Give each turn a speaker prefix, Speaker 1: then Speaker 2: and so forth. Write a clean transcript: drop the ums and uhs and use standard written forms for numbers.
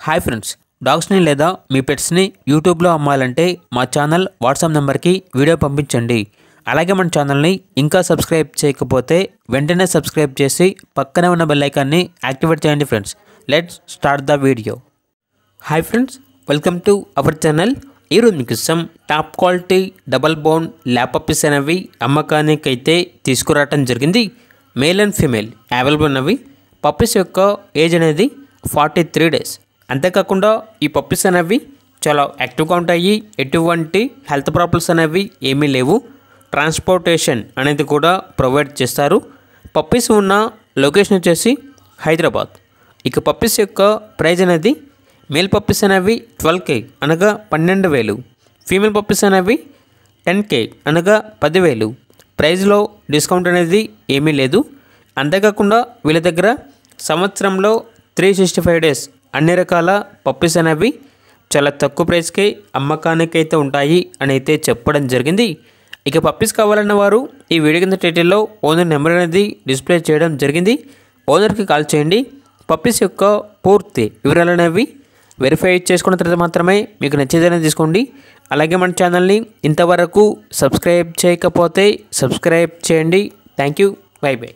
Speaker 1: Hi friends, డాగ్స్ని లేదా మీ పెట్స్ని యూట్యూబ్లో అమ్మాలంటే మా ఛానల్ వాట్సాప్ నెంబర్కి వీడియో పంపించండి. అలాగే మన ఛానల్ని ఇంకా సబ్స్క్రైబ్ చేయకపోతే వెంటనే సబ్స్క్రైబ్ చేసి పక్కనే ఉన్న బెల్ ఐకాన్ని యాక్టివేట్ చేయండి. Friends, let's start the video. Hi friends, welcome to our channel. ఈరోజు మీకు top quality double bone lap puppies అనేవి అమ్మకానికి అయితే తీసుకురావటం జరిగింది. మేల్ అండ్ ఫీమేల్ అవైలబుల్ ఉన్నవి. పప్పీస్ యొక్క ఏజ్ అనేది 43 days. అంతేకాకుండా ఈ పప్పీస్ అనేవి చాలా యాక్టివ్గా ఉంటాయి. ఎటువంటి హెల్త్ ప్రాబ్లమ్స్ అనేవి ఏమీ లేవు. ట్రాన్స్పోర్టేషన్ అనేది కూడా ప్రొవైడ్ చేస్తారు. పప్పీస్ ఉన్న లొకేషన్ వచ్చేసి హైదరాబాద్. ఇక పప్పీస్ యొక్క ప్రైజ్ అనేది మేల్ పప్పీస్ అనేవి 12K అనగా 12,000, ఫీమేల్ పప్పీస్ అనేవి 10K అనగా 10,000. ప్రైజ్లో డిస్కౌంట్ అనేది ఏమీ లేదు. అంతేకాకుండా వీళ్ళ దగ్గర సంవత్సరంలో 365 days అన్ని రకాల పప్పీస్ అనేవి చాలా తక్కువ ప్రైస్కే అమ్మకానికి అయితే ఉంటాయి అని అయితే చెప్పడం జరిగింది. ఇక పప్పీస్ కావాలన్న వారు ఈ వీడియో కింద టైటిల్లో ఓనర్ నెంబర్ అనేది డిస్ప్లే చేయడం జరిగింది. ఓనర్కి కాల్ చేయండి. పప్పీస్ యొక్క పూర్తి వివరాలు అనేవి వెరిఫై చేసుకున్న తర్వాత మాత్రమే మీకు నచ్చేదైనా తీసుకోండి. అలాగే మన ఛానల్ని ఇంతవరకు సబ్స్క్రైబ్ చేయకపోతే సబ్స్క్రైబ్ చేయండి. Thank you. By by.